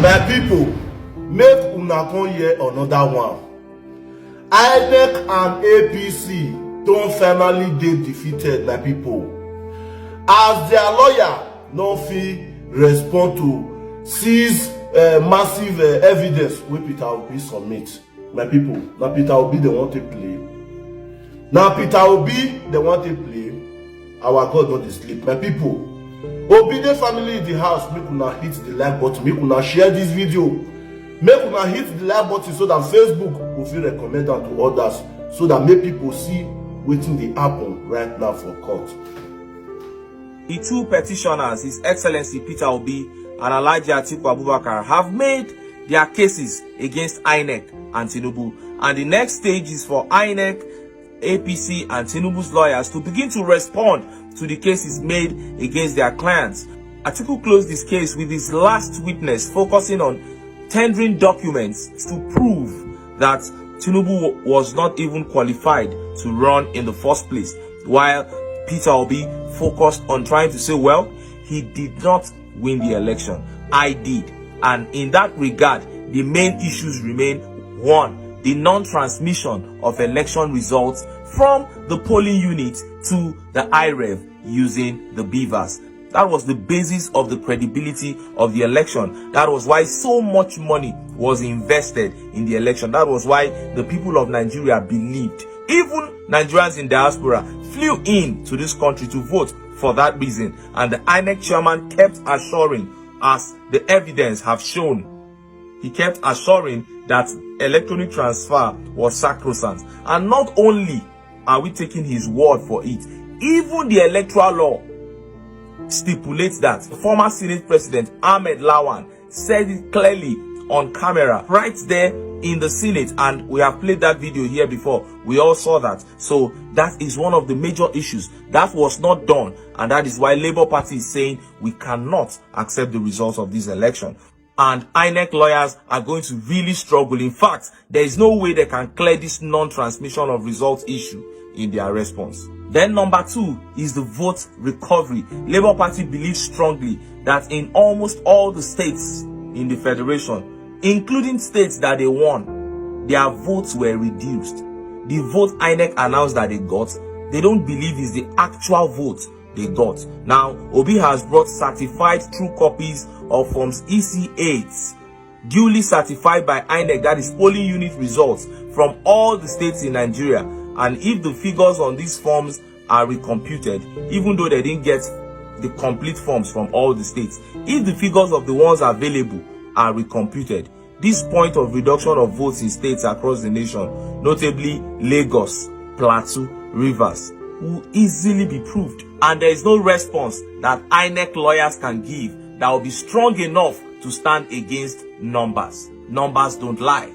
My people, make una come hear another one. INEC and APC don finally dey defeated, my people, as their lawyer no fit respond to seize massive evidence wey Peter Obi submit. My people, na Peter Obi dem wan take play. Na Peter Obi dem wan take play. Our God no dey sleep, my people. Obedient family in the house, make una hit the like button, make una share this video, make una hit the like button so that Facebook go fit recommend am to others, so that make people see wetin dey happen right now for court. The two petitioners, His Excellency Peter Obi and Alhaji Atiku Abubakar, have made their cases against INEC and Tinubu, and the next stage is for INEC, APC and Tinubu's lawyers to begin to respond to the cases made against their clients. Atiku closed this case with his last witness focusing on tendering documents to prove that Tinubu was not even qualified to run in the first place, while Peter Obi focused on trying to say, well, he did not win the election, I did. And in that regard, the main issues remain: one, the non-transmission of election results from the polling unit to the IREV using the beavers. That was the basis of the credibility of the election. That was why so much money was invested in the election. That was why the people of Nigeria believed. Even Nigerians in diaspora flew in to this country to vote for that reason. And the INEC chairman kept assuring, as the evidence have shown, he kept assuring that electronic transfer was sacrosanct. And not only are we taking his word for it, even the electoral law stipulates that. Former Senate President Ahmed Lawan said it clearly on camera right there in the Senate, and we have played that video here before. We all saw that. So that is one of the major issues that was not done, and that is why Labour Party is saying we cannot accept the results of this election. And INEC lawyers are going to really struggle. In fact, there is no way they can clear this non-transmission of results issue in their response. Then number two is the vote recovery. Labour Party believes strongly that in almost all the states in the federation, including states that they won, their votes were reduced. The vote INEC announced that they got, they don't believe is the actual vote they got. Now, Obi has brought certified true copies of Forms EC8, duly certified by INEC, that is polling unit results from all the states in Nigeria. And if the figures on these forms are recomputed, even though they didn't get the complete forms from all the states, if the figures of the ones available are recomputed, this point of reduction of votes in states across the nation, notably Lagos, Plateau, Rivers, will easily be proved. And there is no response that INEC lawyers can give that will be strong enough to stand against numbers. Numbers don't lie.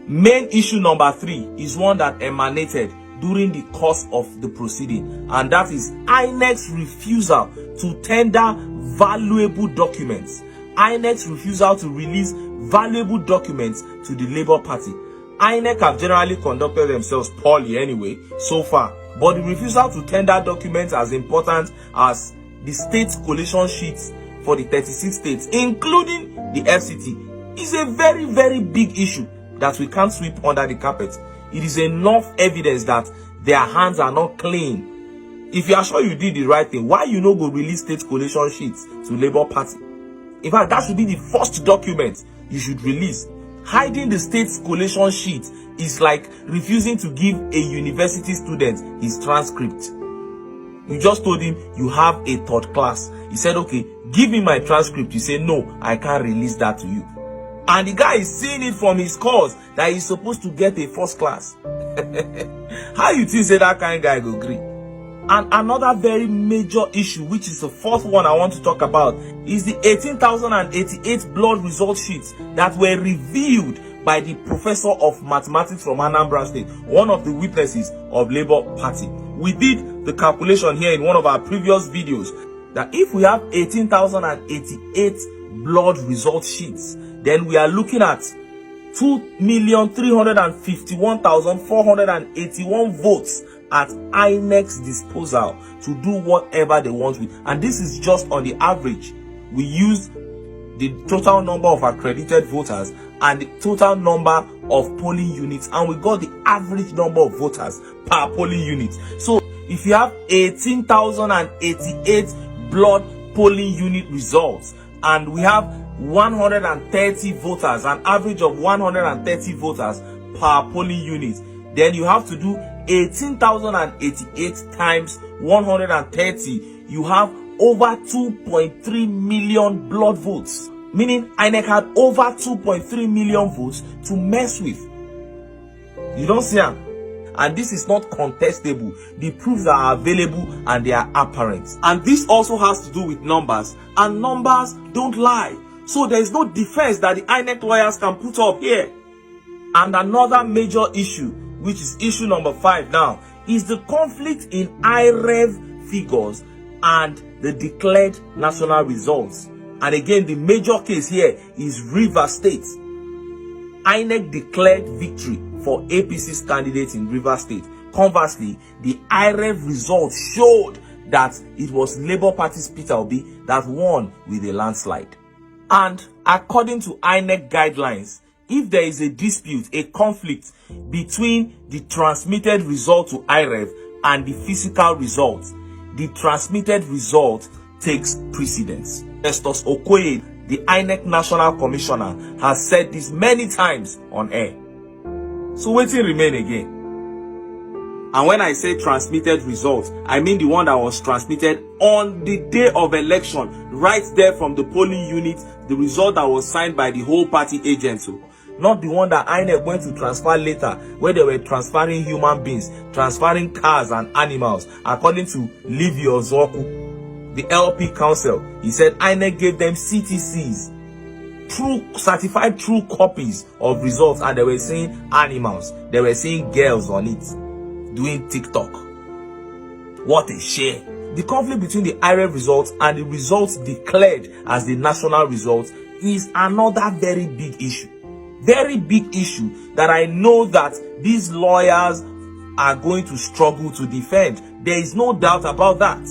Main issue number three is one that emanated during the course of the proceeding, and that is INEC's refusal to tender valuable documents. INEC's refusal to release valuable documents to the Labour Party. INEC have generally conducted themselves poorly anyway, so far. But the refusal to tender documents as important as the state collation sheets for the 36 states, including the FCT, is a very, very big issue that we can't sweep under the carpet. It is enough evidence that their hands are not clean. If you are sure you did the right thing, why you no go release state collation sheets to Labour Party? In fact, that should be the first document you should release. Hiding the state's collation sheet is like refusing to give a university student his transcript. You just told him you have a third class. He said, okay, give me my transcript. You say, no, I can't release that to you. And the guy is seeing it from his course that he's supposed to get a first class. How you think say that kind of guy go agree? And another very major issue, which is the fourth one I want to talk about, is the 18,088 blood result sheets that were revealed by the professor of mathematics from Anambra State, one of the witnesses of Labour Party. We did the calculation here in one of our previous videos that if we have 18,088 blood result sheets, then we are looking at 2,351,481 votes at INEC's disposal to do whatever they want with. And this is just on the average. We used the total number of accredited voters, and the total number of polling units, and we got the average number of voters per polling unit. So if you have 18,088 blood polling unit results, and we have 130 voters, an average of 130 voters per polling unit, then you have to do 18,088 times 130. You have over 2.3 million blood votes, meaning INEC had over 2.3 million votes to mess with. You don't see them. And this is not contestable. The proofs are available and they are apparent. And this also has to do with numbers, and numbers don't lie. So there is no defense that the INEC lawyers can put up here. And another major issue, which is issue number 5 now, is the conflict in IREV figures and the declared national results. And again, the major case here is Rivers State. INEC declared victory for APC's candidate in Rivers State. Conversely, the IREV results showed that it was Labour Party's Peter Obi that won with a landslide. And according to INEC guidelines, if there is a dispute, a conflict between the transmitted result to IREV and the physical result, the transmitted result takes precedence. Festus Okoye, the INEC National Commissioner, has said this many times on air. So wetin remain again? And when I say transmitted results, I mean the one that was transmitted on the day of election, right there from the polling unit, the result that was signed by the whole party agents. Not the one that INEC went to transfer later, where they were transferring human beings, transferring cars and animals. According to Livy Ozoku, the LP counsel, he said INEC gave them CTCs, true certified true copies of results, and they were seeing animals, they were seeing girls on it doing TikTok. What a shame. The conflict between the IREV results and the results declared as the national results is another very big issue. Very big issue that I know that these lawyers are going to struggle to defend. There is no doubt about that.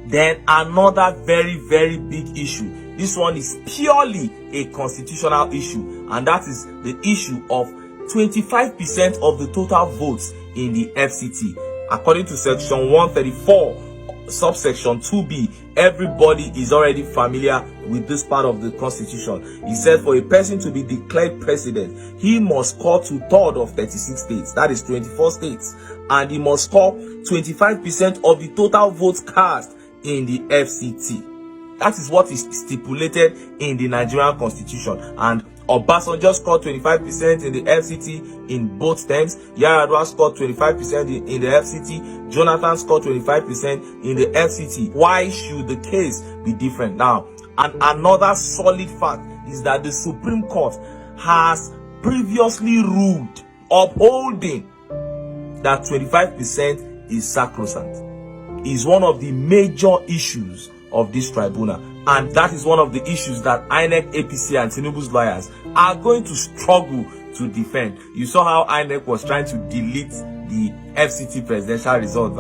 Then another very, very big issue. This one is purely a constitutional issue, and that is the issue of 25% of the total votes in the FCT. According to section 134, subsection 2b, everybody is already familiar with this part of the constitution. It said for a person to be declared president, he must score 2/3 of 36 states, that is 24 states, and he must score 25% of the total votes cast in the FCT. That is what is stipulated in the Nigerian constitution. And Obasanjo scored 25% in the FCT in both terms. Yar'Adua scored 25% in the FCT. Jonathan scored 25% in the FCT. Why should the case be different now? And another solid fact is that the Supreme Court has previously ruled, upholding that 25% is sacrosanct. Is one of the major issues of this tribunal, and that is one of the issues that INEC, APC and Tinubu's lawyers are going to struggle to defend. You saw how INEC was trying to delete the FCT presidential result.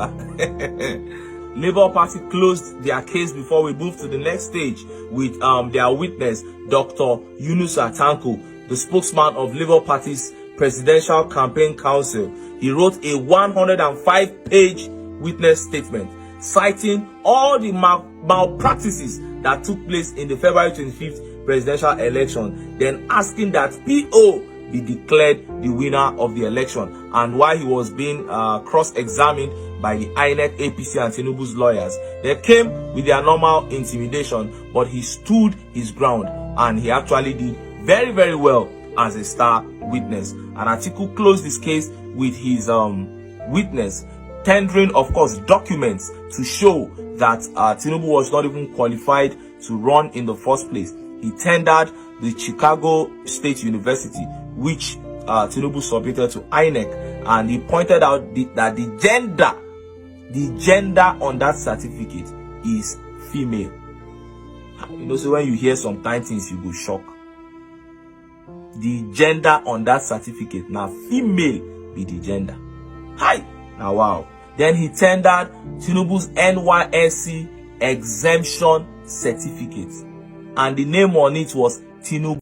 Labour Party closed their case before we move to the next stage with their witness, Dr. Yunus Atanko, the spokesman of Labour Party's Presidential Campaign Council. He wrote a 105-page witness statement citing all the malpractices that took place in the February 25th presidential election, then asking that PO be declared the winner of the election. And while he was being cross-examined by the INEC, APC and Tinubu's lawyers, they came with their normal intimidation, but he stood his ground and he actually did very, very well as a star witness. And Atiku closed this case with his witness tendering, of course, documents to show that Tinubu was not even qualified to run in the first place. He tendered the Chicago State University, which Tinubu submitted to INEC, and he pointed out that the gender on that certificate is female. You know, so when you hear some kind things, you go shock. The gender on that certificate, now female be the gender. Hi! Now, wow. Then he tendered Tinubu's NYSC exemption certificate. and the name on it was Tinubu.